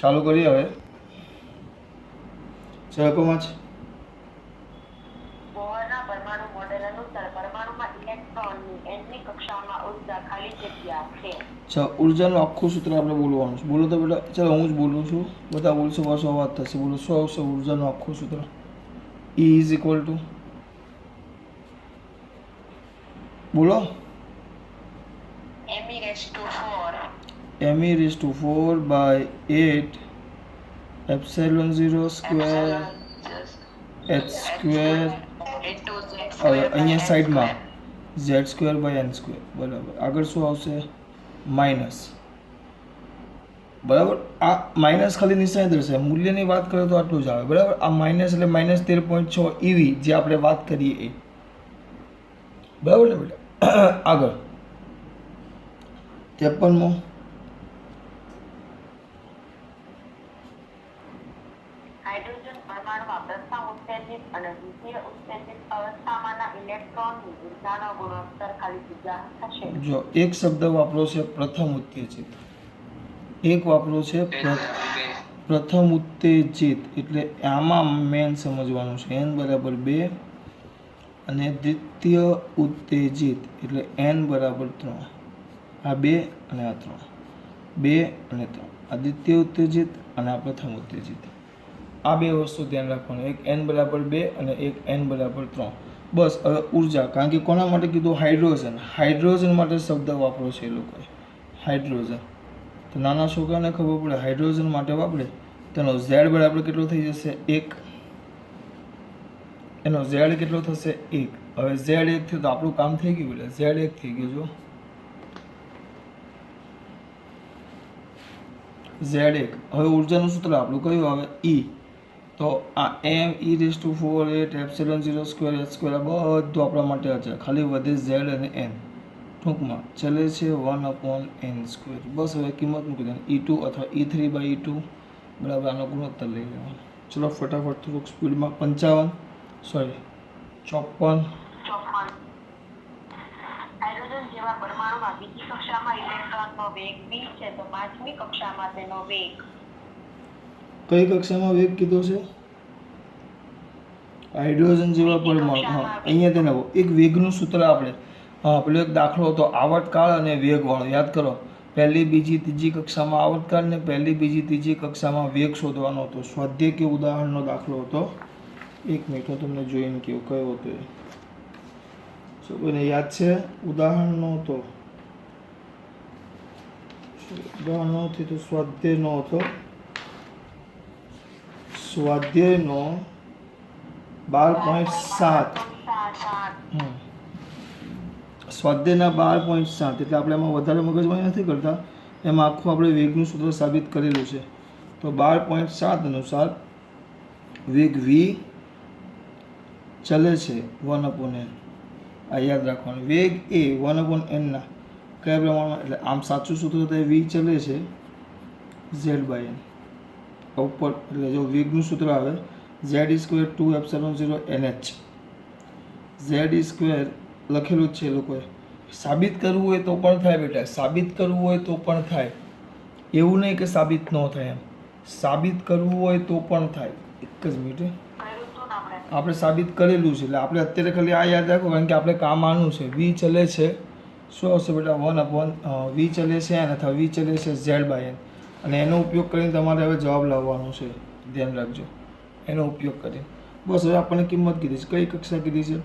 ચાલુ કરીએ હવે. ચલો કોમાં છે? બોહરના પરમાણુ મોડેલ અનુસાર પરમાણુમાં ઇલેક્ટ્રોનની nમી કક્ષામાં ઉર્જા ખાલી જગ્યા છે. ઉર્જાનું આખું સૂત્ર આપણે બોલવાનું છે. બોલો તો બેટા. ચાલો હું જ બોલું છું, બધા બોલશો પાછો અવાજ થશે. બોલો શું આવશે ઉર્જાનું આખું સૂત્ર? E ઇઝ ઇક્વલ ટુ, બોલો, me raised to 4 by 8 epsilon 0 square h square, હવે અહીંયા સાઈડમાં z square by n square. બરાબર. આગળ શું આવશે? માઇનસ. બરાબર. આ માઇનસ ખાલી નિશાની દર્શાવે. મૂલ્યની વાત કરીએ તો આટલું જ આવે. બરાબર. આ માઇનસ એટલે -13.6 EV જે આપણે વાત કરીએ એ. બરાબર ને બેટા? આગળ 53મો. હાઇડ્રોજન પરમાણુમાં પ્રથમ ઉત્તેજિત અને દ્વિતીય ઉત્તેજિત અવસ્થામાંના ઇલેક્ટ્રોનની ઉર્જાનો ગુણોત્તર ખાલી જગ્યા થશે. જો એક શબ્દ વાપરો છે પ્રથમ ઉત્તેજિત, એક વાપરો છે પ્રથમ ઉત્તેજિત, એટલે આમાં મેન સમજવાનું છે n બરાબર 2 અને દ્વિતીય ઉત્તેજિત એટલે n બરાબર 3. આ 2 અને આ 3, 2 અને 3. આ દ્વિતીય ઉત્તેજિત અને આ પ્રથમ ઉત્તેજિત. આ બે વસ્તુ ધ્યાન રાખવાનું, એક n બરાબર 2 અને એક n બરાબર 3. બસ. હવે ઉર્જા, કારણ કે કોના માટે કીધું? હાઇડ્રોજન. હાઇડ્રોજન માટે શબ્દ વાપરો છે એ લોકોએ, હાઇડ્રોજન. તો નાના છોકરાને ખબર પડે હાઇડ્રોજન માટે વાપરે તેનો z બરાબર કેટલો થઈ જશે? 1. એનો z કેટલો થશે? 1. હવે z 1 થયું તો આપણું કામ થઈ ગયું. એટલે z 1 થઈ ગયું. જો z1. હવે ઉર્જાનું સૂત્ર આપણું કયું આવે? E. તો આ me raised to 4 8 epsilon 0 square h square આ બધું આપણા માટે છે. ખાલી વધે z અને n. ટૂંકમાં ચલે છે 1/n સ્ક્વેર. બસ હવે કિંમત મૂકી દેવાની E2 અથવા E3 by E2 બરાબર આનો ગુણોત્તર લઈ લેવાનો. ચલો ફટાફટ થોડુંક સ્પીડમાં. 54 હાઇડ્રોજન જેવા પરમાણુમાં બીજી કક્ષામાં ઇલેક્ટ્રોનનો વેગ v છે તો પાંચમી કક્ષામાં તેનો વેગ. કઈ કક્ષામાં વેગ કીધો છે? હાઇડ્રોજન જેવા પરમાણુ. હા, અહીંયા તેને એક વેગનું સૂત્ર આપણે, પેલો એક દાખલો હતો આવર્તકાળ અને વેગવાળો. યાદ કરો, પહેલી બીજી ત્રીજી કક્ષામાં આવર્તકાળ ને પહેલી બીજી ત્રીજી કક્ષામાં વેગ શોધવાનો હતો. સ્વાધ્યાય કે ઉદાહરણનો દાખલો હતો. 1 મિનિટ હું તમને જોઈને કહું કયો હતો એ. શું કોઈને યાદ છે? ઉદાહરણનો હતો. ઉદાહરણ નથી તો સ્વાધ્યાયનો હતો. સ્વાધ્યાયનો 12.7. સ્વાધ્યાયના 12.7 એટલે આપણે એમાં વધારે મગજમારી નથી કરતા. એમાં આખું આપણે વેગનું સૂત્ર સાબિત કરેલું છે. તો 12.7 અનુસાર વેગ v ચલે છે 1/n. આ યાદ રાખવાનું. વેગ એ 1/n ના કયા પ્રમાણમાં? એટલે આમ સાચું સૂત્ર તો v ચલે છે z/n ઉપર. એટલે જો વેગનું સૂત્ર આવે z² 2 epsilon 0 nh. z² લખેલું જ છે એ લોકોએ. સાબિત કરવું હોય તો પણ થાય બેટા, સાબિત કરવું હોય તો પણ થાય. એવું નહીં કે સાબિત ન થાય. એમ સાબિત કરવું હોય તો પણ થાય. એક જ મિનિટ, આપણે સાબિત કરેલું છે એટલે આપણે અત્યારે ખાલી આ યાદ રાખો, કારણ કે આપણે કામ આનું છે. v ચલે છે, શું આવશે બેટા? 1/v ચલે છે n અથવા v ચલે છે z/n. અને એનો ઉપયોગ કરીને તમારે હવે જવાબ લાવવાનો છે. ધ્યાન રાખજો, એનો ઉપયોગ કરીને. બસ. હવે આપણને કિંમત કીધી છે. કઈ કક્ષા કીધી છે?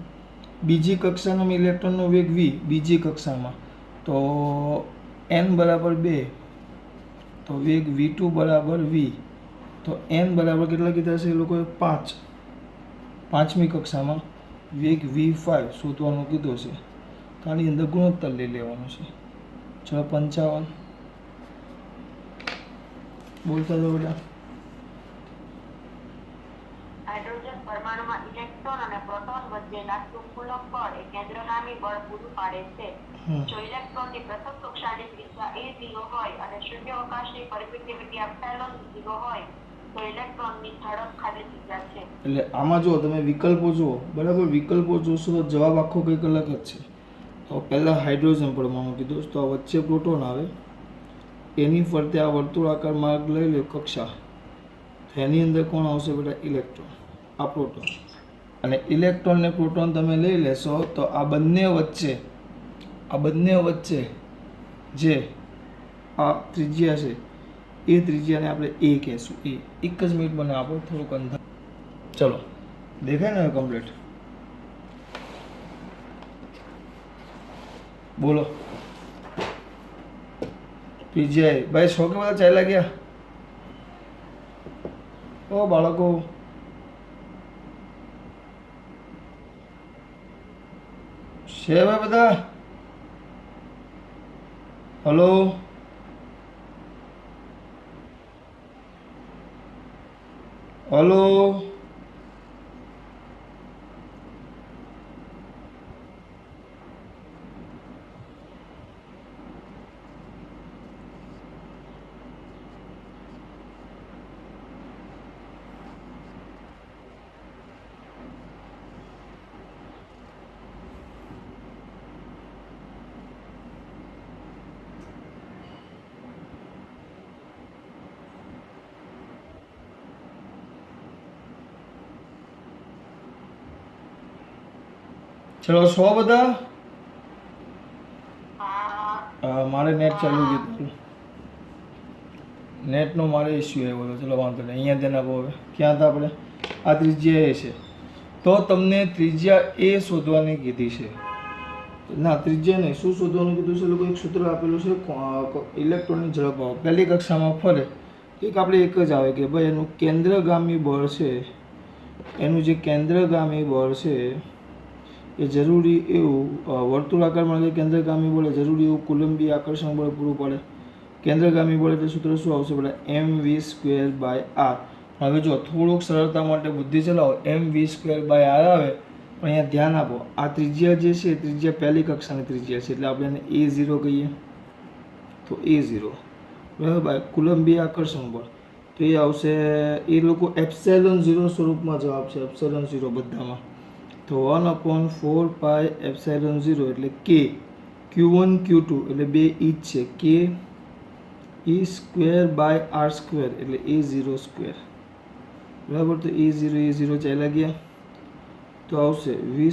બીજી કક્ષાનો ઇલેક્ટ્રોનનો વેગ v બીજી કક્ષામાં. તો n બરાબર 2 તો વેગ v2 બરાબર v. તો n બરાબર કેટલા કીધા છે એ લોકોએ? 5. પાંચમી કક્ષામાં વેગ v5 શોધવાનું કીધું છે. તો આની અંદર ગુણોત્તર લઈ લેવાનું છે. ચલો 55 બોલતા જાઓ બેટા. હાઇડ્રોજન પરમાણુમાં ઇલેક્ટ્રોન અને પ્રોટોન વચ્ચે લાગતું કુલંબ બળ એ કેન્દ્રગામી બળ પૂરું પાડે છે. જો ઇલેક્ટ્રોનની પ્રથમ કક્ષાની ત્રિજ્યા a0 હોય અને શૂન્યાવકાશની પરમિટિવિટી એપ્સિલોન 0 હોય તો ઇલેક્ટ્રોનની ઝડપ ખાલી જગ્યા છે. એટલે આમાં જો તમે વિકલ્પો જુઓ, બરાબર, વિકલ્પો જોશો તો જવાબ આખો કંઈક અલગ જ છે. તો પહેલાં હાઇડ્રોજન પરમાણુ કીધું, તો વચ્ચે પ્રોટોન આવે, એની ફરતે આ વર્તુળાકાર માર્ગ લઈ લે કક્ષા, તો એની અંદર કોણ આવશે બેટા? ઇલેક્ટ્રોન, આ પ્રોટોન. અને ઇલેક્ટ્રોન ને પ્રોટોન તમે લઈ લેશો તો આ બંને વચ્ચે જે આ ત્રિજ્યા છે એ ત્રિજ્યાને આપણે એ કહેશું. એ એક જ મિનિટ મને આપો, થોડુંક અંધાર. ચલો, દેખાય ને કમ્પ્લીટ? બોલો ત્રિજ્યા ભાઈ. છો કે બધા ચાલ્યા ગયા? ઓ બાળકો, છે ભાઈ બધા? હલો, હલો, ચલો છો બધા? મારે નેટ ચાલુ ગયું, નેટનો મારે ઇસ્યુ આવ્યો હતો. ચલો વાંધો નહીં, અહીંયા ધ્યાન આપો. હવે ક્યાં હતા આપણે? આ ત્રિજ્યા એ છે, તો તમને ત્રિજ્યા એ શોધવાની કીધી છે. ના, ત્રિજ્યા નહીં, શું શોધવાનું કીધું છે? લોકો એક સૂત્ર આપેલું છે, ઇલેક્ટ્રોનની ઝડપ આવો પહેલી કક્ષામાં ફરે એક આપણે એક જ આવે કે ભાઈ એનું કેન્દ્રગામી બળ છે, એનું જે કેન્દ્રગામી બળ છે એ જરૂરી એવું વર્તુળાકારમાં જે કેન્દ્રગામી બળ જરૂરી એવું કુલંબી આકર્ષણ બળ પૂરું પાડે. કેન્દ્રગામી બળ એટલે સૂત્ર શું આવશે બેટા? mv²/r. હવે જો થોડુંક સરળતા માટે બુદ્ધિ ચલાવો, mv²/r આવે, પણ અહીંયા ધ્યાન આપો, આ ત્રિજ્યા જે છે ત્રિજ્યા પહેલી કક્ષાની ત્રિજ્યા છે, એટલે આપણે એને a0 કહીએ. તો a0 બરાબર, કુલંબી આકર્ષણ બળ તો એ આવશે, એ લોકો ε0 સ્વરૂપમાં જવાબ છે, ε0 બધામાં. તો 1/4πε0 એટલે k, q1 q2 એટલે બે ઈ જ છે, k e²/r² એટલે a02 બરાબર. તો a0 ચાલ્યા ગયા, તો આવશે v² =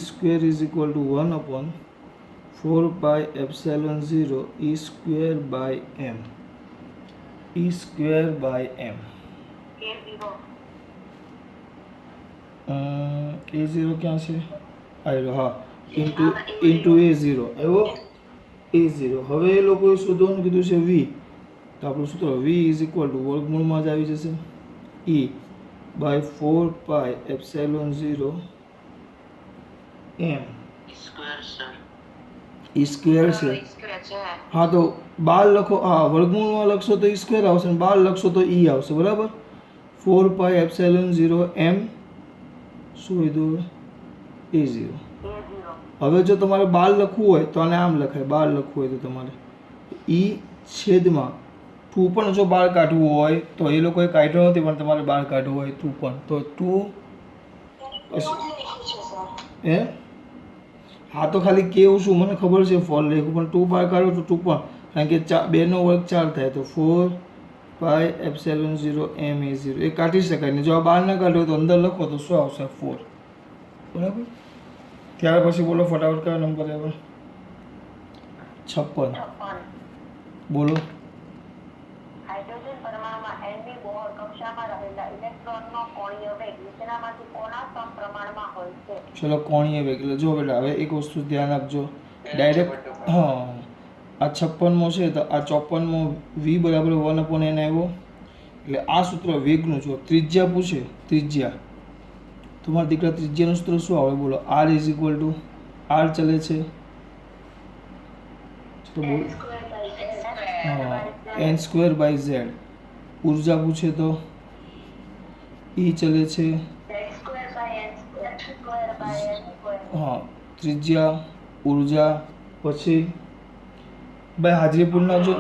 1/4πε0 e²/m. e²/m a0 ક્યાં છે? આવ્યો, હા, ઇન્ટુ a0 એવો a0. હવે એ લોકોએ શોધવાનું કીધું છે v, તો આપણું સૂત્ર v = વર્ગમૂળમાં જ આવી જશે e/4πε0 m. e² છે, હા, તો 12 લખો, હા, વર્ગમૂળમાં લખશો તો e² આવશે, અને 12 લખશો તો e આવશે, બરાબર. 4πε0 m શું કીધું? a0. હવે જો તમારે 12 લખવું હોય તો આને આમ લખાય, 12 લખવું હોય તો તમારે e/2 પણ જો 12 કાઢવું હોય તો એ લોકોએ કાઢ્યો નથી, પણ તમારે 12 કાઢવું હોય 2 પણ, તો 2 હે, હા, તો ખાલી કેવું શું મને ખબર છે, ફોલ લખ્યું, પણ 2 બહાર કાઢો તો 2 પણ, કારણ કે 2 નો વર્ગ 4 થાય, તો 4πε0 m a0 એ કાઢી શકાય ને. જો આ 12 ના કાઢો તો અંદર લખો તો શું આવશે? 4, બરાબર. ત્યાર પછી બોલો ફટાફટ કયો નંબર આવે? 56. બોલો. હાઇડ્રોજન પરમાણુમાં Nv બોહર કક્ષામાં રહેલા ઇલેક્ટ્રોનનો કોણીય વેગ નીચેનામાંથી કોના સમપ્રમાણમાં હોય છે? ચલો, કોણીય વેગ એટલે જો બેટા, હવે એક વસ્તુ ધ્યાન આપજો, ડાયરેક્ટ, હા, આ 56મો છે તો આ 54મો v = 1/n આવ્યો, એટલે આ સૂત્ર વેગનું જો ત્રિજ્યા પૂછે, ત્રિજ્યા, તમારા દીકરા ત્રિજ્યાનું સૂત્ર શું આવે? બોલો. r r ચલે છે, તો બોલો, હા, n²/z. ઉર્જા પૂછે તો e ચલે છે, હા, ત્રિજ્યા, ઉર્જા, પછી ભાઈ હાજરી પૂરી નાખજો,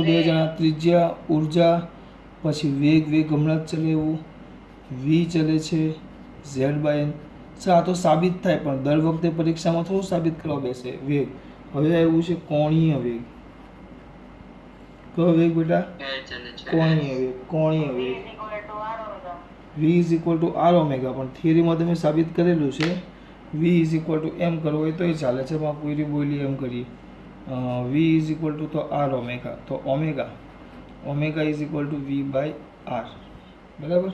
2 જણા, ત્રિજ્યા, ઉર્જા, પછી વેગ હમણાં જ ચલે એવું, v ચલે છે, z/n. આ તો સાબિત થાય, પણ દર વખતે પરીક્ષામાં થોડું સાબિત કરવા બેસે વેગ. હવે આવ્યું છે કોણીય વેગ. કયો વેગ બેટા? એ ચાલે છે કોણીય વેગ. કોણીય v વેગ. is equal to r omega. v is equal to r omega, પણ થિયરીમાં તમે સાબિત કરેલું છે v ઇઝ ઇક્વલ ટુ એમ કરવો હોય તોય ચાલે છે, પણ પૂરી બોલી એમ કરીએ. v ઇઝ ઇક્વલ ટુ તો આર ઓમેગા, તો omega is equal to v by r, બરાબર.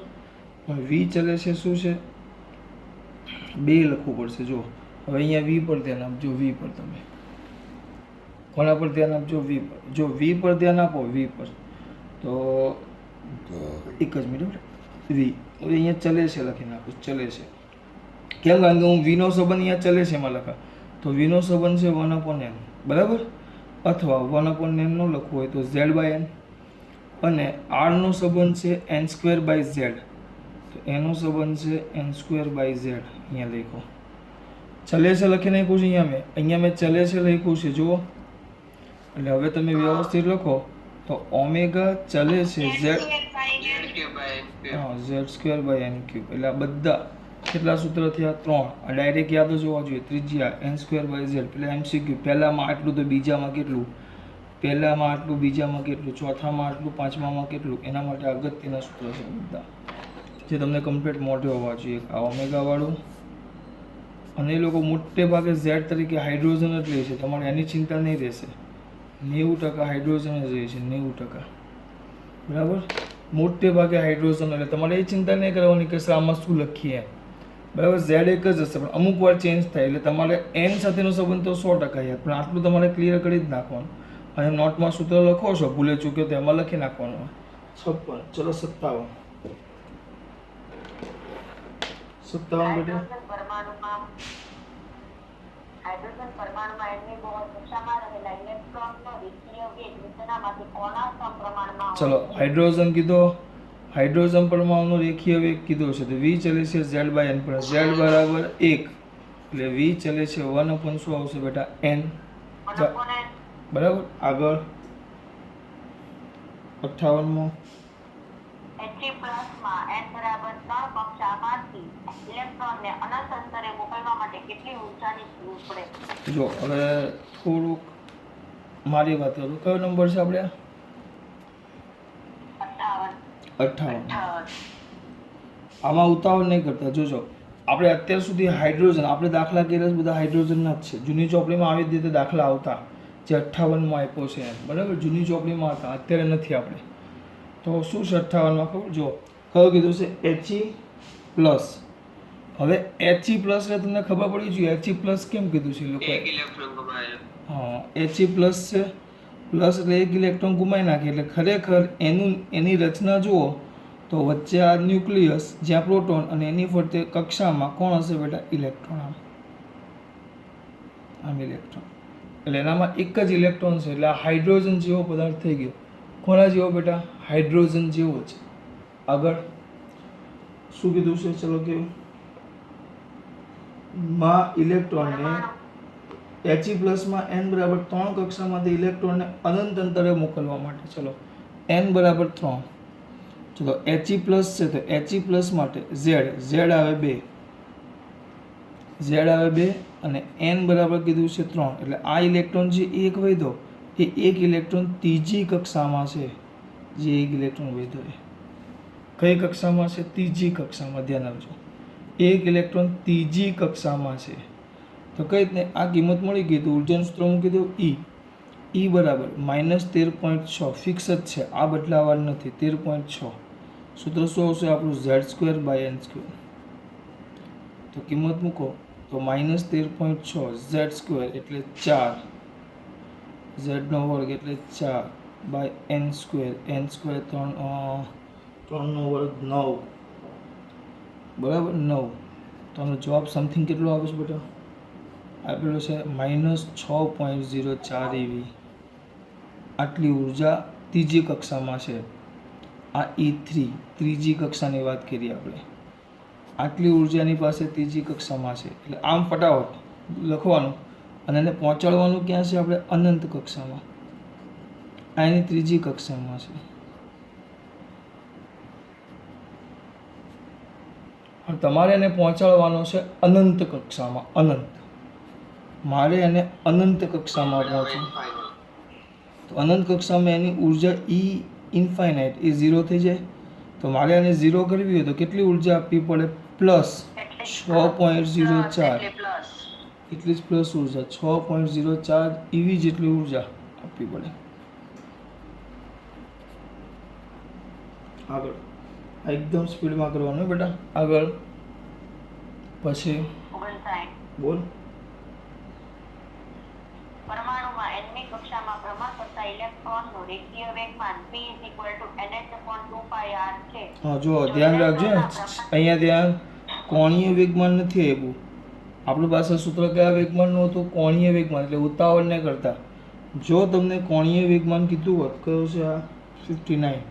પણ v ચલે છે શું છે? બે લખવું પડશે. જો હવે અહીંયા v પર ધ્યાન આપજો. v પર તમે કોના પર ધ્યાન આપજો? v પર. જો v પર ધ્યાન આપો, v પર, તો એક જ મિનિટ. v હવે અહીંયા ચલે છે લખી નાખું. ચલે છે કેમ? કારણ કે હું v નો સંબંધ અહીંયા ચલે છે એમાં લખા, તો v નો સંબંધ છે 1/n, બરાબર. અથવા 1/n નો લખવું હોય તો z/n, અને r નો સંબંધ છે n²/z, તો એનો સંબંધ છે n²/z. અહીંયા લખો ચલે છે લખી નાખ્યું છે અહીંયા મેં ચલે છે લખ્યું છે જુઓ. એટલે હવે તમે વ્યવસ્થિત લખો તો ઓમેગા ચલે છે z, હા, z²/n³. એટલે આ બધા કેટલા સૂત્ર થયા? 3. આ ડાયરેક્ટ યાદ જ હોવા જોઈએ. ત્રિજ્યા n²/z. એટલે MCQ પહેલામાં આટલું તો બીજામાં કેટલું, પહેલામાં આટલું બીજામાં કેટલું, ચોથામાં આટલું પાંચમામાં કેટલું. એના માટે અગત્યના સૂત્ર છે બધા, જે તમને કમ્પ્લીટ મોઢે હોવા જોઈએ. આ ઓમેગા વાળું, અને એ લોકો મોટે ભાગે Z તરીકે હાઇડ્રોજન જ લે છે. તમારે એની ચિંતા નહીં રહેશે. 90% હાઇડ્રોજન જ રહે છે, 90%, બરાબર. મોટે ભાગે હાઇડ્રોજન, એટલે તમારે એ ચિંતા નહીં કરવાની કે સર આમાં શું લખીએ, બરાબર. Z એક જ હશે, પણ અમુક વાર ચેન્જ થાય. એટલે તમારે n સાથેનો સંબંધ તો 100% યાદ, પણ આટલું તમારે ક્લિયર કરી જ નાખવાનું. અને નોટમાં સૂત્ર લખો છો, ભૂલે ચૂક્યો તો એમાં લખી નાખવાનું. 56, ચલો 57. 57 બેટા. હાઇડ્રોજન પરમાણુમાં n ની બોહર કક્ષામાં રહેલા ઇલેક્ટ્રોનનો રેખીય વેગ નીચેનામાંથી કોના સમપ્રમાણમાં ચલો હાઇડ્રોજન કીધો, હાઇડ્રોજન પરમાણુનો રેખીય વેગ કીધો છે, તો v ચલે છે z/n પર. z બરાબર 1, એટલે v ચલે છે 1/, શું આવશે બેટા? n, બરાબર. આગળ 58માં માં n બરાબર 3 કક્ષામાંથી ઇલેક્ટ્રોનને અનંત અંતરે મોકલવા માટે કેટલી ઊર્જાની જરૂર પડે? જો હવે થોડુંક મારી વાત કરું. કયો નંબર છે આપણે? 58. આમાં ઉતાવળ નહીં કરતા. જોજો, આપણે અત્યાર સુધી હાઇડ્રોજન, આપણે દાખલા કર્યા બધા હાઇડ્રોજનના જ છે. જૂની ચોપડીમાં આવી રીતે દાખલા આવતા, જે 58માં આપ્યો છે, બરાબર. જૂની ચોપડીમાં હતા, અત્યારે નથી આપણે. તો શું છે 58માં ખબર? જો કયું કીધું છે? He+. હવે He+ એટલે તમને ખબર પડી જોઈએ He+ કેમ કીધું છે લોકો? એક ઇલેક્ટ્રોન ગુમાવ્યો. હા, He+ છે, પ્લસ એટલે એક ઇલેક્ટ્રોન ગુમાવી નાખે. એટલે ખરેખર એની રચના જુઓ તો વચ્ચે આ ન્યુક્લિયસ, જ્યાં પ્રોટોન, અને એની ફરતે કક્ષામાં કોણ હશે બેટા? ઇલેક્ટ્રોન. આમ ઇલેક્ટ્રોન, એટલે એનામાં એક જ ઇલેક્ટ્રોન છે. એટલે આ હાઇડ્રોજન જેવો પદાર્થ થઈ ગયો. કોના જેવો બેટા? હાઇડ્રોજન જેવો જ. આગળ શું કીધું છે? ચલો કેવું માં ઇલેક્ટ્રોનને He+ માં n બરાબર 3 કક્ષામાંથી ઇલેક્ટ્રોનને અનંત અંતરે મોકલવા માટે. ચલો n બરાબર 3. ચલો He+ છે, તો He+ માટે z આવે 2, z આવે 2, અને n બરાબર કીધું છે 3. એટલે આ ઇલેક્ટ્રોન જે એક વધ્યો, એ એક ઇલેક્ટ્રોન ત્રીજી કક્ષામાં છે. જે એક ઇલેક્ટ્રોન વધ્યો એ કઈ કક્ષામાં છે? ત્રીજી કક્ષામાં. ધ્યાન આપજો, એક ઇલેક્ટ્રોન ત્રીજી કક્ષામાં છે. તો કઈ રીતને આ કિંમત મળી ગઈ? તો ઉર્જાનું સૂત્ર મૂકી દો E બરાબર -13.6. ફિક્સ જ છે, આ બદલાવાર નથી. 13.6. સૂત્ર શું આવશે આપણું? z²/n². તો કિંમત મૂકો તો -13.6 z² એટલે 4, z² એટલે 4 બાય n², n² 3/2 9, બરાબર 9. તો આનો જવાબ સમથિંગ કેટલો આવે છે બેટા? આપેલો છે -6.04 eV. આટલી ઉર્જા ત્રીજી કક્ષામાં છે. આ E3 ત્રીજી કક્ષાની વાત કરીએ આપણે. આટલી ઉર્જાની પાસે ત્રીજી કક્ષામાં છે. એટલે આમ ફટાફટ લખવાનું, અને એને પહોંચાડવાનું ક્યાં છે આપણે? અનંત કક્ષામાં. આ એની ત્રીજી કક્ષામાં છે. અને તમારે એને પહોંચાડવાનો છે અનંત કક્ષામાં. અનંત, મારે એને અનંત કક્ષામાં પહોંચવું. તો અનંત કક્ષામાં એની ઉર્જા ઈ ઇન્ફાઇનાઇટ એ 0 થઈ જાય. તો મારે આને 0 કરવી હોય તો કેટલી ઉર્જા આપવી પડે? પ્લસ 6.04. એટલી જ પ્લસ ઉર્જા 6.04 EV જેટલી ઉર્જા આપવી પડે. આગળ આ એકદમ સ્પીડમાં કરવાનું બેટા. આગળ પછી 59 બોલ. પરમાણુમાં n ની કક્ષામાં ભ્રમણ કરતા ઇલેક્ટ્રોનનું રેખીય વેગમાન p nh/2πr છે. હા જો ધ્યાન રાખજો અહીંયા ધ્યાન. કોણીય વેગમાન નથી આપ્યું. આપણી પાસે સૂત્ર કયા વેગમાનનું હતું? કોણીય વેગમાન. એટલે ઉતાવળ ન કરતા. જો તમને કોણીય વેગમાન કીધું હોત, કયું છે આ? 59.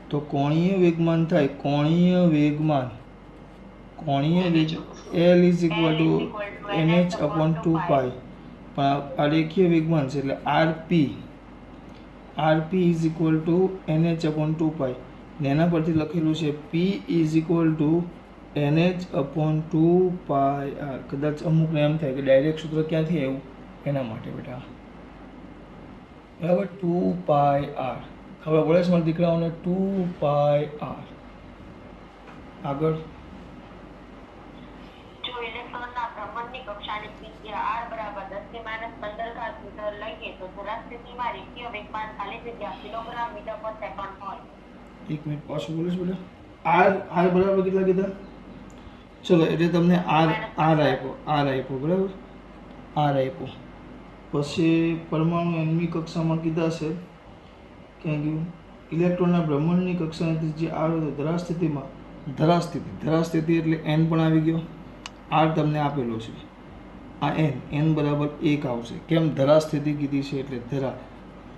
તો કોણીય વેગમાન થાય કોણીય વેગમાન L is equal two nh/2π. પણ આ રેખીય વેગમાન છે એટલે rp is equal two nh/2π. ને એના પરથી લખેલું છે p is equal two nh/2πr. કદાચ અમુકને એમ થાય કે ડાયરેક્ટ સૂત્ર ક્યાંથી આવ્યું, એના માટે બેટા. બરાબર, 2πr. ખબર પડે છે મારા દીકરાઓને? 2πr. આગળ જો ઇલેક્ટ્રોનના ભ્રમણની કક્ષાની ત્રિજ્યા r બરાબર 10 - 15 મીટર લઈએ તો ધરા સ્થિતિમાં રેખીય વેગમાન ખાલી જગ્યા કિલોગ્રામ મીટર પર સેકન્ડ હોય. એક મિનિટ પાછું બોલીશ બેટા. r બરાબર કેટલા કીધા? ચલો એટલે તમને r આપ્યો બરાબર. r આપ્યો પછી પરમાણુ એનમી કક્ષામાં કીધા છે ક્યાં ગયું? ઇલેક્ટ્રોનના ભ્રમણની કક્ષાની ત્રિજ્યા r હોય તો ધરા સ્થિતિ એટલે n પણ આવી ગયો. r તમને આપેલો છે આ n બરાબર 1 આવશે. કેમ? ધરા સ્થિતિ કીધી છે એટલે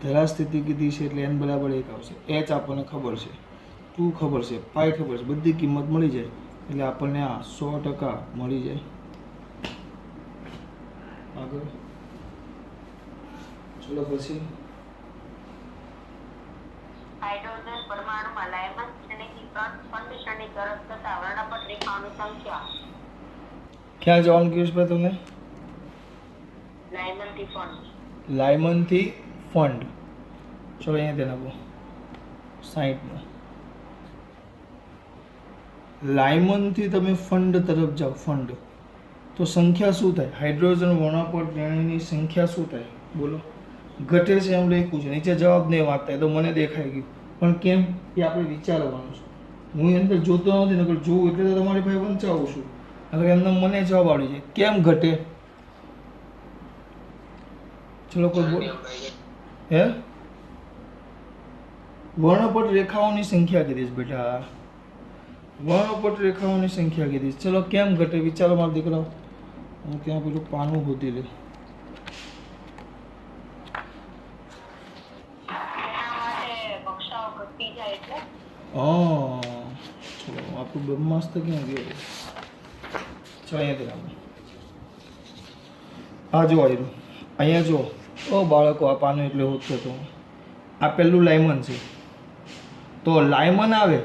ધરા સ્થિતિ કીધી છે એટલે n બરાબર 1 આવશે. h આપણને ખબર છે, 2 ખબર છે, π ખબર છે, બધી કિંમત મળી જાય એટલે આપણને આ 100% મળી જાય. આગળ ચલો પછી હાઇડ્રોજન પરમાણુમાં લાયમન શ્રેણીથી ફંડ શ્રેણી તરફ થતા વર્ણપટ રેખાઓની સંખ્યા. ક્યાં જવાનું કીધું છે તમને? લાયમનથી ફંડ. લાયમનથી ફંડ. ચલો અહીંયા ધ્યાન આપો. 60. લાયમનથી તમે ફંડ તરફ જાઓ. ફંડ તો સંખ્યા શું થાય? હાઇડ્રોજન વર્ણપટ શ્રેણીની સંખ્યા શું થાય? બોલો. ઘટે છે એમ લખ્યું છે, નીચે જવાબ નહીં વાંચતા તો મને દેખાઈ ગયું. પણ કેમ એ આપણે વિચારવાનું છે. હું અંદર જોતો નથી, નકર જોઉં એટલે તો તમારી પાસે વંચાવું છું. અગર એમને મને જવાબ આવડી જાય કેમ ઘટે? ચલો કોઈ બોલ. હે વર્ણપટ રેખાઓની સંખ્યા કીધી છે બેટા. વર્ણપટ રેખાઓની સંખ્યા કીધી છે. ચલો કેમ ઘટે વિચારો મારા દીકરાઓ. હું ત્યાં પેલું પાનું ગોતી લઉં. હા ચલો આપણું બ્રહ્માસ્ત્ર ક્યાં ગયો? ચલો અહીંયા આ જો આવ્યું. અહીંયા જો બાળકો આ પાનું એટલે હોતું હતું. આ પહેલું લાયમન છે. તો લાયમન આવે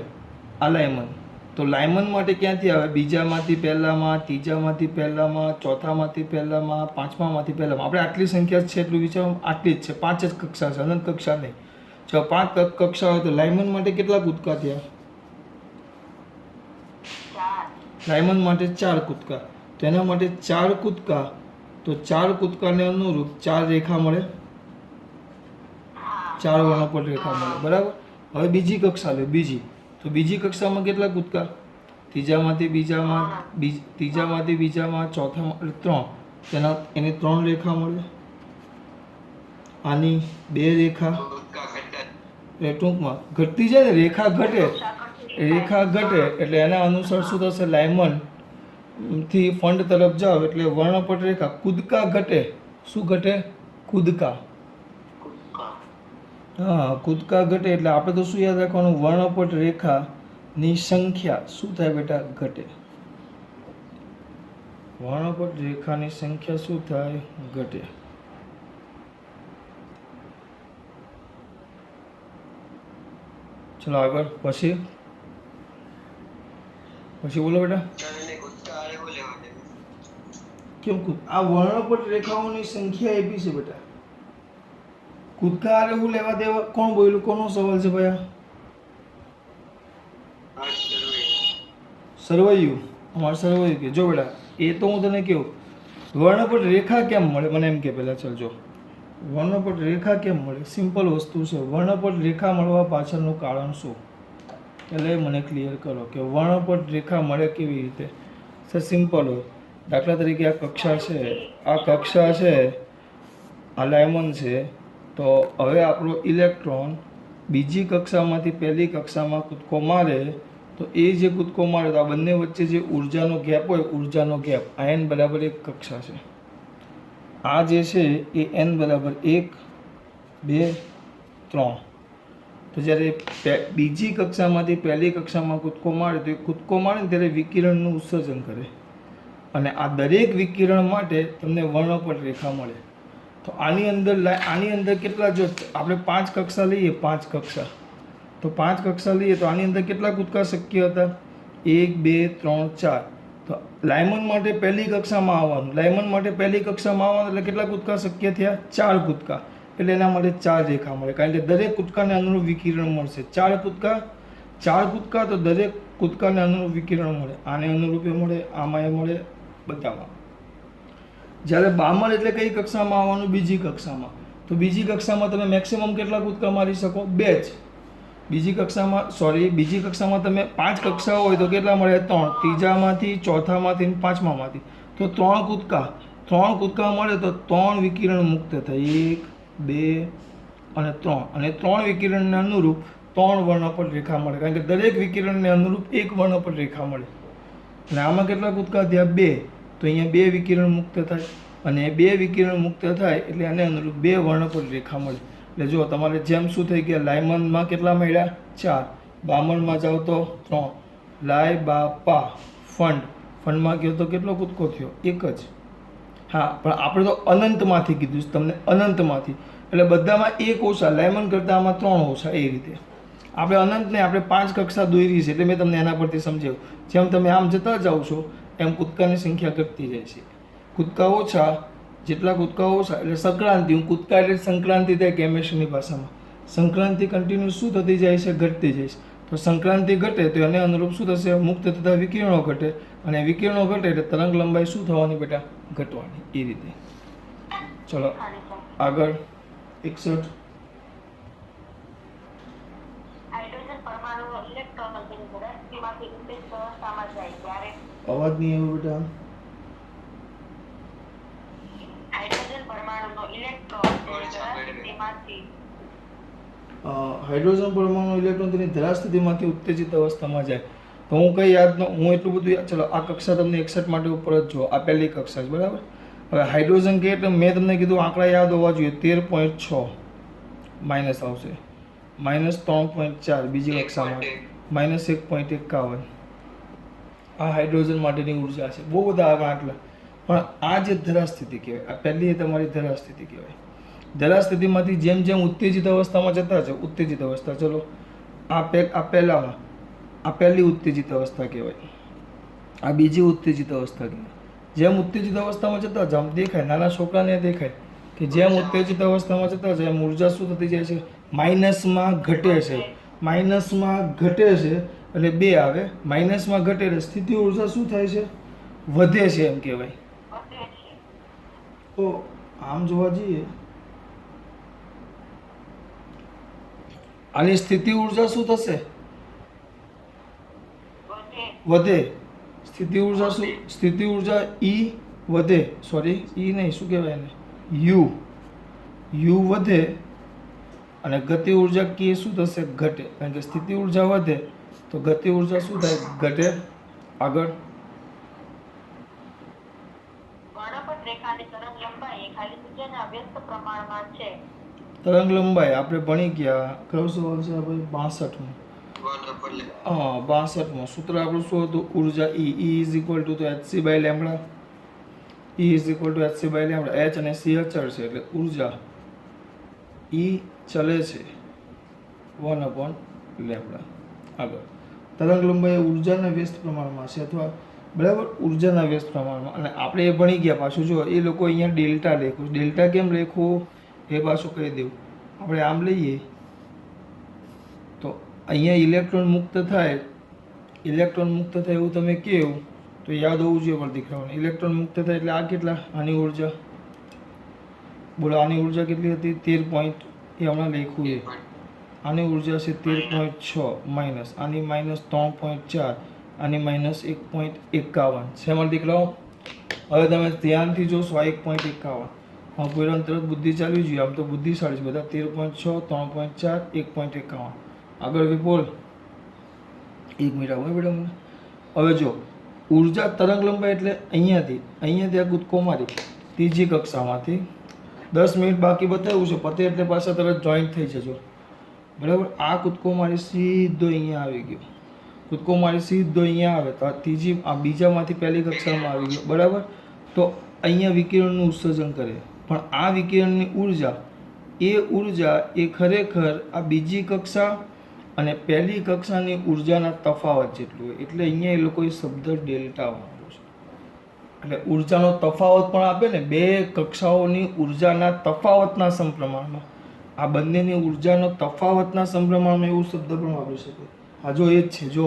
આ લાયમન. તો લાયમન માટે ક્યાંથી આવે? બીજામાંથી પહેલામાં, ત્રીજામાંથી પહેલામાં, ચોથામાંથી પહેલામાં, પાંચમામાંથી પહેલામાં. આપણે આટલી સંખ્યા છે એટલું વિચારો. આટલી જ છે. 5 જ કક્ષા છે, અનંત કક્ષા નહીં. જો 5 કક્ષા હોય તો લાયમન માટે કેટલા કૂદકા થયા? લાયમન માટે 4 કૂદકા. તો એના માટે 4 કૂદકા. તો 4 કૂદકાને અનુરૂપ 4 રેખા મળે, 4 વર્ણપટ રેખા મળે. બરાબર. હવે બીજી કક્ષા લે. બીજી તો બીજી કક્ષામાં કેટલા કૂદકા? ત્રીજામાંથી બીજામાં, ચોથામાં 3. એને 3 રેખા મળે. આની 2 રેખા. એટલે ટૂંકમાં ઘટતી જાય ને, રેખા ઘટે એટલે એના અનુસાર શું થશે? લાયમન થી ફંડ તરફ જાઓ એટલે વર્ણપટ રેખા કૂદકા ઘટે. શું ઘટે? કૂદકા. હા, કૂદકા ઘટે એટલે આપણે તો શું યાદ રાખવાનું? વર્ણપટ રેખાની સંખ્યા શું થાય બેટા? ઘટે. વર્ણપટ રેખાની સંખ્યા શું થાય? ઘટે. ચલો આગળ. પછી બોલો બેટા. કેમ આ વર્ણપટ રેખાઓની સંખ્યા આપી છે બેટા? કૂદકા હારે હું લેવા દેવા? કોણ બોલ્યું? કોનો સવાલ છે ભાઈ? સરવૈયું. અમારે સરવૈયું કે જો બેટા, એ તો હું તને કહું, વર્ણપટ રેખા કેમ મળે મને એમ કે પહેલાં ચાલ જો, વર્ણપટ રેખા કેમ મળે? સિમ્પલ વસ્તુ છે. વર્ણપટ રેખા મળવા પાછળનું કારણ શું? એટલે મને ક્લિયર કરો કે વર્ણપટ રેખા મળે કેવી રીતે? સર સિમ્પલ હોય. દાખલા તરીકે આ કક્ષા છે, આ લાયમન છે, તો હવે આપણો ઇલેક્ટ્રોન બીજી કક્ષામાંથી પહેલી કક્ષામાં કૂદકો મારે, તો એ જે કૂદકો મારે તો આ બંને વચ્ચે જે ઉર્જાનો ગેપ હોય, ઉર્જાનો ગેપ આ n બરાબર 1 કક્ષા છે. આ જે છે એ n બરાબર 1, 2, 3. તો જ્યારે બીજી કક્ષામાંથી પહેલી કક્ષામાં કૂદકો મારે તો એ કૂદકો મારે ને ત્યારે વિકિરણનું ઉત્સર્જન કરે, અને આ દરેક વિકિરણ માટે તમને વર્ણપટ રેખા મળે. તો આની અંદર કેટલા, જો આપણે 5 કક્ષા લઈએ, 5 કક્ષા, તો 5 કક્ષા લઈએ તો આની અંદર કેટલા કૂદકા શક્ય હતા? 1, 2, 3, 4. તો લાયમન માટે પહેલી કક્ષામાં આવવાનું, એટલે કેટલા કૂદકા શક્ય થયા? 4 કૂદકા. એટલે એના માટે 4 રેખા મળે, કારણ કે દરેક કૂદકાને અનુરૂપ વિકિરણ મળશે. 4 કૂદકા તો દરેક કૂદકાને અનુરૂપ વિકિરણ મળે. આને અનુરૂપ એ મળે, આમાં એ મળે, બધામાં. જ્યારે બામર એટલે કઈ કક્ષામાં આવવાનું? બીજી કક્ષામાં. તો બીજી કક્ષામાં તમે મેક્સિમમ કેટલા કૂદકા મારી શકો? 2 જ. બીજી કક્ષામાં તમે 5 કક્ષાઓ હોય તો કેટલા મળે? 3. ત્રીજામાંથી, ચોથામાંથી, પાંચમામાંથી. તો 3 કૂદકા મળે તો 3 વિકિરણ મુક્ત થાય. 1, 2 અને 3. અને 3 વિકિરણને અનુરૂપ 3 વર્ણપટ રેખા મળે, કારણ કે દરેક વિકિરણને અનુરૂપ 1 વર્ણપટ રેખા મળે. અને આમાં કેટલા કૂદકા થયા? 2. તો અહીંયા 2 વિકિરણ મુક્ત થાય, અને 2 વિકિરણ મુક્ત થાય એટલે એને અનુરૂપ 2 વર્ણપટ રેખા મળે. એટલે જો તમારે જેમ શું થઈ ગયા, લાયમનમાં કેટલા મળ્યા? 4. બામરમાં જાઓ તો 3. લાય બા પા ફંડમાં ગયો તો કેટલો કૂદકો થયો? 1 જ. હા, પણ આપણે તો અનંતમાંથી કીધું છે તમને, અનંતમાંથી. એટલે બધામાં 1 ઓછા, લાયમન કરતાં આમાં 3 ઓછા. એ રીતે આપણે અનંતને આપણે 5 કક્ષા દોરી છે, એટલે મેં તમને એના પરથી સમજાવ્યું. જેમ તમે આમ જતા જાઓ છો એમ કૂદકાની સંખ્યા ઘટતી જાય છે. કૂદકા ઓછા, જેટલા કૂદકા ઓછા એટલે સંક્રાંતિ. કૂદકા એટલે સંક્રાંતિ થાય કેમિસ્ટ્રીની ભાષામાં. સંક્રાંતિ કન્ટિન્યુ શું થતી જાય છે? ઘટતી જાય છે. તો સંક્રાંતિ ઘટે તો એને અનુરૂપ શું થશે? મુક્ત થતા વિકિરણો ઘટે, અને વિકિરણો ઘટે એટલે તરંગ લંબાઈ શું થવાની બેટા? ઘટવાની. એ રીતે. ચલો આગળ. 61. હાઇડ્રોજન પરમાણુનો ઇલેક્ટ્રોન તેની ધરાશયમાંથી ઉત્તેજિત અવસ્થામાં જાય ત્યારે અવાજ નહીં આવ્યો બેટા. હાઇડ્રોજન પરમાણુનો ઇલેક્ટ્રોન તેની ધરાશયમાંથી હાઇડ્રોજન પરમાણુ ઇલેક્ટ્રોન તેની ધરાસ્થિતિમાંથી ઉત્તેજિત અવસ્થામાં જાય. તો હું કઈ હું એટલું બધું ચલો આ કક્ષા તમને 61 માટે ઉપર જ જુઓ. આ પહેલી કક્ષા છે, બરાબર. હવે હાઇડ્રોજન કે એટલે મેં તમને કીધું આંકડા યાદ હોવા જોઈએ. 13.6 માઇનસ આવશે, -3.4 બીજી કક્ષામાં, -1.51. આ હાઇડ્રોજન માટેની ઉર્જા છે. બહુ બધા આંકડા, પણ આ જે ધરાસ્થિતિ કહેવાય, આ પહેલી તમારી ધરાસ્થિતિ કહેવાય. ધરાસ્થિતિમાંથી જેમ જેમ ઉત્તેજિત અવસ્થામાં જતા છે, ઉત્તેજિત અવસ્થા, ચલો પહેલામાં આ પહેલી ઉત્તેજિત અવસ્થા કહેવાય, આ બીજી ઉત્તેજિત અવસ્થા કહેવાય. જેમ ઉત્તેજિત અવસ્થામાં જતા જાવ દેખાય, નાના છોકરાને દેખાય કે જેમ ઉત્તેજિત અવસ્થામાં જતા જાય એમ ઉર્જા શું થતી જાય છે? માઇનસમાં ઘટે છે. માઇનસમાં ઘટે છે એટલે 2 આવે. માઇનસમાં ઘટે એટલે સ્થિતિ ઉર્જા શું થાય છે? વધે છે એમ કહેવાય. તો આમ જોવા જઈએ આની સ્થિતિ ઉર્જા શું થશે? વધે. સ્થિતિ ઉર્જા E વધે, સોરી E નહીં, શું કહેવાય એને? U વધે, અને ગતિ ઉર્જા K શું થશે? ઘટે. કારણ કે સ્થિતિ ઉર્જા વધે તો ગતિ ઉર્જા શું થાય? ઘટે. આગળ. વર્ણપટ રેખાની તરંગ લંબાઈ ખાલી જગ્યાના વ્યસ્ત પ્રમાણમાં છે. તરંગ લંબાઈ આપણે ભણી ગયા. કયો સવાલ છે ભાઈ? 62માં. હા, 62માં સૂત્ર આપણું શું હતું? ઉર્જા E is equal to hc by lambda. E is equal to hc by lambda. H અને C અચળ છે એટલે ઉર્જા E ચલે છે 1/લેમ્બડા. આગળ. તરંગ લંબાઈ ઉર્જાના વ્યસ્ત પ્રમાણમાં છે, અથવા બરાબર ઉર્જાના વ્યસ્ત પ્રમાણમાં. અને આપણે એ ભણી ગયા પાછું જો એ લોકો અહીંયા ડેલ્ટા લખ્યું. ડેલ્ટા કેમ લખવું એ પાછું કહી દઉં. આપણે આમ લઈએ તો અહીંયા ઇલેક્ટ્રોન મુક્ત થાય એવું તમે કહો તો યાદ હોવું જોઈએ પર દીકરાઓને. ઇલેક્ટ્રોન મુક્ત થાય એટલે આ કેટલા, આની ઉર્જા બોલો, આની ઉર્જા કેટલી હતી 13 પોઈન્ટ, એ હમણાં લખ્યું છે. આની ઉર્જા છે 13.6 માઇનસ આની માઇનસ 3.4, આની માઇનસ 1.51. શેમાં દીકરાઓ? હવે તમે ધ્યાનથી જોશો આ 1.51. હા કોઈ તરત બુદ્ધિ ચાલવી જોઈએ, આમ તો બુદ્ધિશાળી છે બધા. 13.6, 3.4, 1.51. આગળ વિપોલ 1 મિનિટ આવો બેટા મને. હવે જો ઉર્જા તરંગ લંબાઈ એટલે અહીંયાથી આ કૂદકો મારી ત્રીજી કક્ષામાંથી 10 મિનિટ બાકી બતાવ્યું છે, પતે એટલે પાછા તરત જોઈન્ટ થઈ જજો બરાબર. આ કૂદકો મારી સીધો અહીંયા આવી ગયો, કૂદકો મારી સીધો અહીંયા આવે તો આ બીજામાંથી પહેલી કક્ષામાં આવી ગયો બરાબર. તો અહીંયા વિકિરણનું ઉત્સર્જન કરે, પણ આ વિકિરણની ઉર્જા એ ખરેખર આ બીજી કક્ષા અને પહેલી કક્ષાની ઉર્જાના તફાવત જેટલું હોય. એટલે અહીંયા એ લોકોએ શબ્દ ડેલ્ટા વાપર્યો છે. એટલે ઉર્જાનો તફાવત પણ આપે ને, બે કક્ષાઓની ઉર્જાના તફાવતના સમપ્રમાણમાં, આ બંનેની ઉર્જાનો તફાવતના સમપ્રમાણમાં એવું શબ્દ પણ વાપરી શકે. હા જો એ જ છે, જો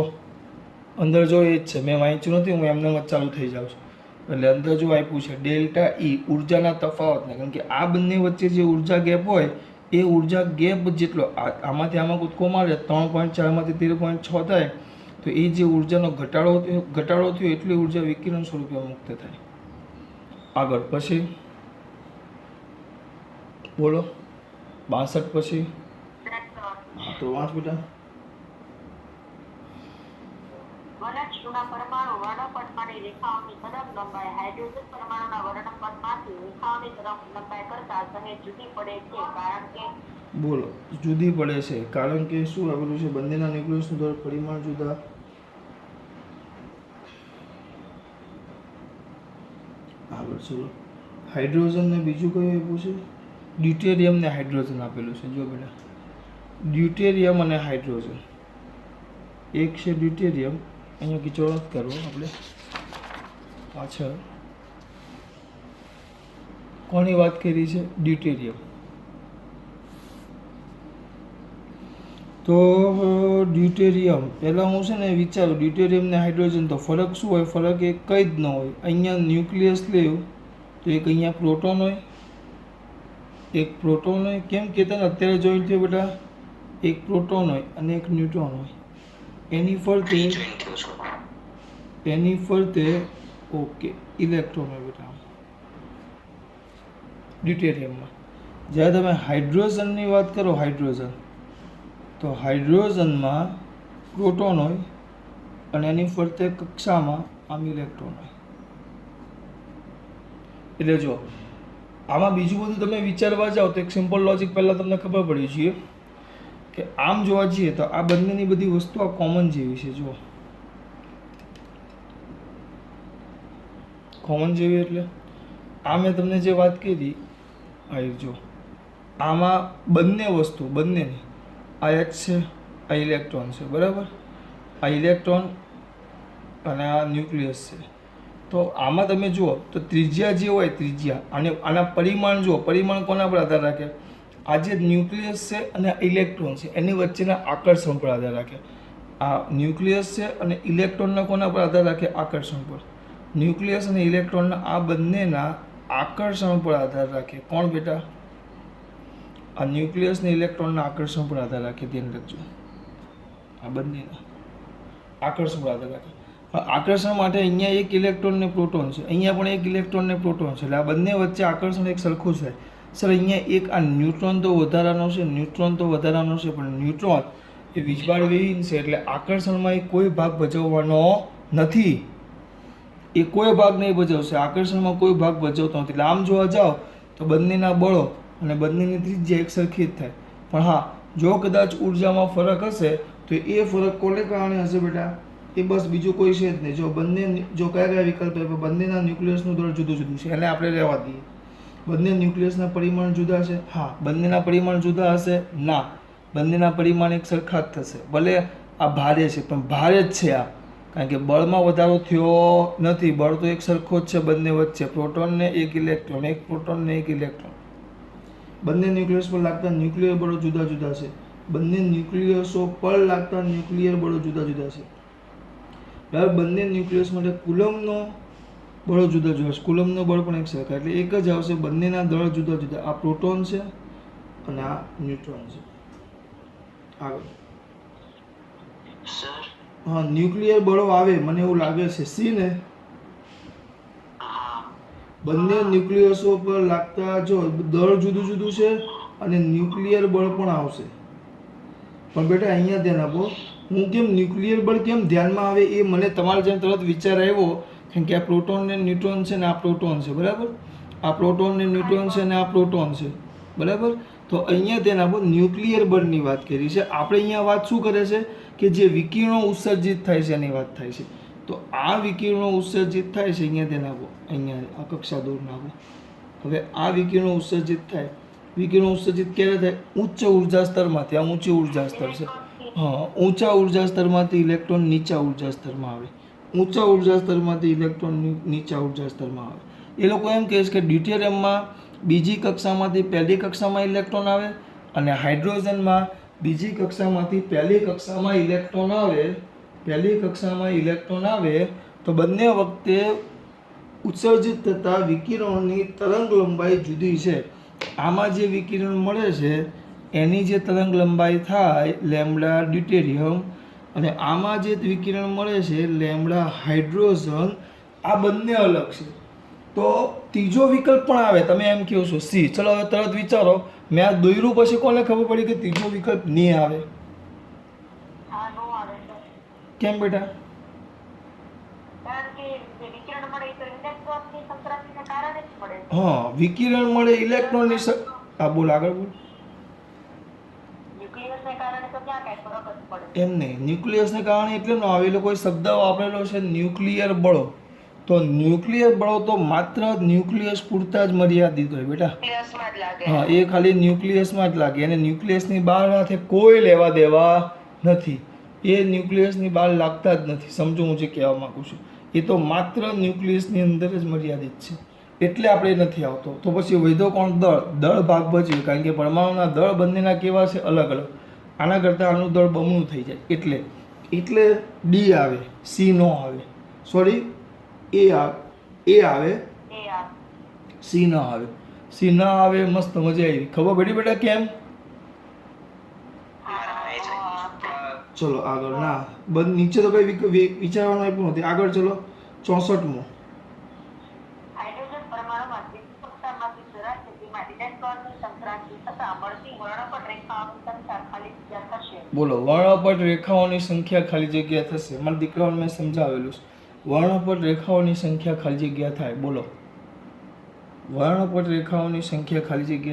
અંદર જો એ જ છે, મેં વાંચ્યું નથી, હું એમને જ ચાલુ થઈ જાઉં છું. એટલે અંદર જો આપ્યું છે ડેલ્ટા ઈ ઉર્જાના તફાવતને, કારણ કે આ બંને વચ્ચે જે ઉર્જા ગેપ હોય એ ઉર્જા ગેપ જેટલો આમાંથી આમાં કૂદકો મારે 3.4 માંથી 13.6 થાય તો એ જે ઉર્જાનો ઘટાડો થયો એટલી ઉર્જા વિકિરણ સ્વરૂપે મુક્ત થાય. આગળ પછી બોલો 62 પછી. હા તો વાંચ બેટા. વર્ણપટના પરમાણુ વર્ણપટમાંની રેખાઓની તરંગ લંબાઈ હાઇડ્રોજન પરમાણુના વર્ણપટમાંથી રેખાઓની તરંગ લંબાઈ કરતાં સહેજ જુદી પડે છે, કારણ કે બોલો જુદી પડે છે કારણ કે શું આવેલું છે? બંનેના ન્યુક્લિયસનું દર પરિમાણ જુદા. આગળ ચલો હાઇડ્રોજન ને બીજું કયું આપ્યું છે? ડ્યુટેરિયમ ને હાઇડ્રોજન આપેલું છે. જો બેટા ડ્યુટેરિયમ અને હાઇડ્રોજન, એક છે ડ્યુટેરિયમ, અહીંયા કિચડો નથી કરવો આપણે પાછળ. કોની વાત કરી છે? ડ્યુટેરિયમ. તો ડ્યુટેરિયમ પહેલાં હું છે ને વિચારું ડ્યુટેરિયમ ને હાઇડ્રોજન તો ફરક શું હોય? ફરક એક કંઈ જ ન હોય. અહીંયા ન્યુક્લિયસ લેવું તો એક અહીંયા પ્રોટોન હોય, એક પ્રોટોન હોય. કેમ કહેતા ને અત્યારે જોઈન્ટ થયો બેટા, એક પ્રોટોન હોય અને એક ન્યુટ્રોન હોય. એની ફરતે ઓકે ઇલેક્ટ્રોન હોય બેટા ડ્યુટેરિયમમાં. જ્યારે તમે હાઇડ્રોજનની વાત કરો, હાઇડ્રોજન તો હાઇડ્રોજનમાં પ્રોટોન હોય અને એની ફરતે કક્ષામાં આમ ઇલેક્ટ્રોન હોય. એટલે જો આમાં બીજું બધું તમે વિચારવા જાઓ તો એક સિમ્પલ લોજિક પહેલાં તમને ખબર પડી જોઈએ કે આમ જોવા જઈએ તો આ બંનેની બધી વસ્તુ આ કોમન જેવી છે. જો કોમન જેવી એટલે આ મેં તમને જે વાત કરી આ જો આમાં બંને વસ્તુ બંનેની આ H છે, આ ઇલેક્ટ્રોન છે બરાબર. આ ઇલેક્ટ્રોન અને આ ન્યુક્લિયસ છે. તો આમાં તમે જુઓ તો ત્રિજ્યા જે હોય ત્રિજ્યા અને આના પરિમાણ જુઓ, પરિમાણ કોના પર આધાર રાખે? આ જે ન્યુક્લિયસ છે અને ઇલેક્ટ્રોન છે એની વચ્ચેના આકર્ષણ પર આધાર રાખે. આ ન્યુક્લિયસ છે અને ઇલેક્ટ્રોનના કોના પર આધાર રાખે? આકર્ષણ પર. ન્યુક્લિયસ અને ઇલેક્ટ્રોનના આ બંનેના આકર્ષણ પર આધાર રાખે. કોણ બેટા? આ ન્યુક્લિયસ ને ઇલેક્ટ્રોનના આકર્ષણ પર આધાર રાખે. ધ્યાન રાખજો, આ બંનેના આકર્ષણ પર આધાર રાખે. આકર્ષણ માટે અહીંયા એક ઇલેક્ટ્રોન ને પ્રોટોન છે, અહીંયા પણ એક ઇલેક્ટ્રોન ને પ્રોટોન છે. એટલે આ બંને વચ્ચે આકર્ષણ એક સરખું છે. સર અહીંયા એક આ ન્યુટ્રોન તો વધારાનો છે, ન્યુટ્રોન તો વધારાનો છે, પણ ન્યુટ્રોન એ વીજભાર વિહીન છે એટલે આકર્ષણમાં એ કોઈ ભાગ ભજવવાનો નથી. એ કોઈ ભાગ નહીં ભજવશે, આકર્ષણમાં કોઈ ભાગ ભજવતો નથી. એટલે આમ જોવા જાઓ તો બંનેના બળો અને બંનેની ત્રિજ્યા એક સરખી જ થાય. પણ હા, જો કદાચ ઉર્જામાં ફરક હશે તો એ ફરક કોને કારણે હશે બેટા? એ બસ બીજું કોઈ છે જ નહીં. જો બંને જો કયા વિકલ્પ હોય, બંનેના ન્યુક્લિયસનું દળ જુદું જુદું છે એને આપણે રહેવા દઈએ. બંને ન્યુક્લિયસના પરિમાણ જુદા છે? હા. બંનેના પરિમાણ જુદા હશે? ના. બંનેના પરિમાણ એક સરખા જ થશે. ભલે આ ભારે છે પણ ભારે જ છે આ, કારણ કે બળમાં વધારો થયો નથી. બળ તો એક સરખો જ છે બંને વચ્ચે, પ્રોટોન ને એક ઇલેક્ટ્રોન, એક પ્રોટોન ને એક ઇલેક્ટ્રોન. બંને ન્યુક્લિયસ પર લાગતા ન્યુક્લિયર બળો જુદા જુદા છે. બંને ન્યુક્લિયસો પર લાગતા ન્યુક્લિયર બળો જુદા જુદા છે. બરાબર. બંને ન્યુક્લિયસ માટે કુલમનો બળો જુદા જુદા છે. કુલમનો બળ પણ એક સરખા, એટલે એક જ આવશે. બંનેના દળ જુદા જુદા. આ પ્રોટોન છે અને આ ન્યુટ્રોન છે. આગળ સર હા, ન્યુક્લિયર બળો આવે મને એવું લાગે છે. સી ને બંને ન્યુક્લિયસો પર લાગતા જો દળ જુદું જુદું છે અને ન્યુક્લિયર બળ પણ આવશે. પણ બેટા અહીંયા ધ્યાન આપો, હું કેમ ન્યુક્લિયર બળ કેમ ધ્યાનમાં આવે એ મને તમારા જેમ તરત વિચાર આવ્યો, કેમ કે આ પ્રોટોન ને ન્યુટ્રોન છે ને આ પ્રોટોન છે. બરાબર. આ પ્રોટોન ને ન્યુટ્રોન છે ને આ પ્રોટોન છે. બરાબર. તો અહીંયા ધ્યાન આપો, ન્યુક્લિયર બળની વાત કરી છે આપણે. અહીંયા વાત શું કરે છે કે જે વિકિરણો ઉત્સર્જિત થાય છે એની વાત થાય છે. તો આ વિકિરણો ઉત્સર્જિત થાય છે, અહીંયા ધ્યાન આપો, અહીંયા આ કક્ષા દૂર નાખો. હવે આ વિકિરણો ઉત્સર્જિત થાય, વિકિરણો ઉત્સર્જિત ક્યારે થાય? ઉચ્ચ ઉર્જા સ્તરમાંથી. આ ઊંચી ઉર્જા સ્તર છે. હા, ઊંચા ઉર્જા સ્તરમાંથી ઇલેક્ટ્રોન નીચા ઉર્જા સ્તરમાં આવે. ઊંચા ઉર્જા સ્તરમાંથી ઇલેક્ટ્રોન નીચા ઉર્જા સ્તરમાં આવે. એ લોકો એમ કહે છે કે ડ્યુટેરિયમમાં બીજી કક્ષામાંથી પહેલી કક્ષામાં ઇલેક્ટ્રોન આવે અને હાઇડ્રોજનમાં બીજી કક્ષામાંથી પહેલી કક્ષામાં ઇલેક્ટ્રોન આવે. પહેલી કક્ષામાં ઇલેક્ટ્રોન આવે તો બંને વખતે ઉત્સર્જિત થતા વિકિરણોની તરંગ લંબાઈ જુદી છે. આમાં જે વિકિરણ મળે છે એની જે તરંગ લંબાઈ થાય લેમ્બડા ડ્યુટેરિયમ, અને આમાં જે વિકિરણ મળે છે લેમ્બડા હાઇડ્રોજન, આ બંને અલગ છે. તો ત્રીજો વિકલ્પ પણ આવે. તમે એમ કહો છો સી. ચલો હવે તરત વિચારો, મેં આ દોર્યું પછી કોને ખબર પડી કે ત્રીજો વિકલ્પ નહીં આવે? કેમ બેટા? હા, વિકિરણ મળે ઇલેક્ટ્રોનની હા, બોલ આગળ બોલ. એમ નહીં, ન્યુક્લિયસને કારણે એટલે ન આવે. એ લોકોએ શબ્દ વાપરેલો છે ન્યુક્લિયર બળો. તો ન્યુક્લિયર બળો તો માત્ર ન્યુક્લિયસ પૂરતા જ મર્યાદિત હોય બેટા. હા, એ ખાલી ન્યુક્લિયસમાં જ લાગે, અને ન્યુક્લિયસની બહાર સાથે કોઈ લેવા દેવા નથી. એ ન્યુક્લિયસની બહાર લાગતા જ નથી. સમજો હું જે કહેવા માગું છું, એ તો માત્ર ન્યુક્લિયસની અંદર જ મર્યાદિત છે, એટલે આપણે નથી આવતો. તો પછી વધ્યો કોણ? દળ. દળ ભાગ ભજવે, કારણ કે પરમાણુના દળ બંનેના કેવા છે? અલગ અલગ. આના કરતાં આનું દળ બમણું થઈ જાય, એટલે ડી આવે, સી નો આવે. સોરી, એ આવે, સી ન આવે. સી ન આવે. મસ્ત, મજા આવી. ખબર પડી બેટા કેમ? ચલો આગળ. ના, બંધ નીચે તો કઈ વિચારવાનું આપ્યું નથી. આગળ ચલો. 64મો. હાઇડ્રોજન પરમાણુમાં ત્રીજી કક્ષામાંથી સરાસરીમાં ઇલેક્ટ્રોનની સંક્રાંતિ થતાં મળતી વર્ણપટ રેખાઓની સંખ્યા ખાલી જગ્યા થશે. બોલો, વર્ણપટ રેખાઓની સંખ્યા ખાલી જગ્યા થશે. મારા દીકરાઓને મેં સમજાવેલું છે. વર્ણપટ રેખાઓની સંખ્યા ખાલી જગ્યા થાય. બોલો, વર્ણપટ રેખાઓની સંખ્યા ખાલી જગ્યા